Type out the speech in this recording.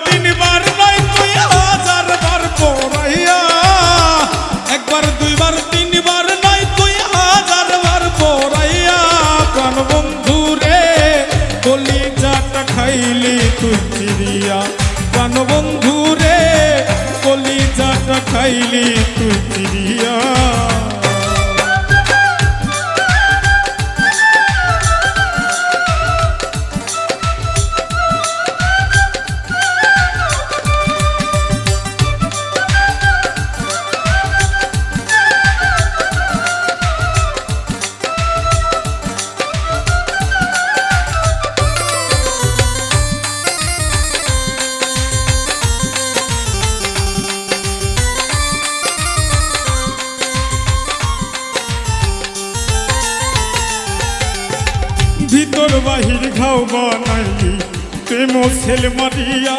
তিনবার নয় তুই হাজার বার পড়াইয়া, একবার দুইবার তিনবার নয় তুই হাজার বার পড়াইয়া, প্রাণ বন্ধু রে কলিজাটা খাইলি তুই চিরিয়া, প্রাণ বন্ধু রে কলিজাটা খাইলি তুই চিরিয়া। ভিতর বাহির ঘাও বানাইলি প্রেম ছেলে মারিয়া।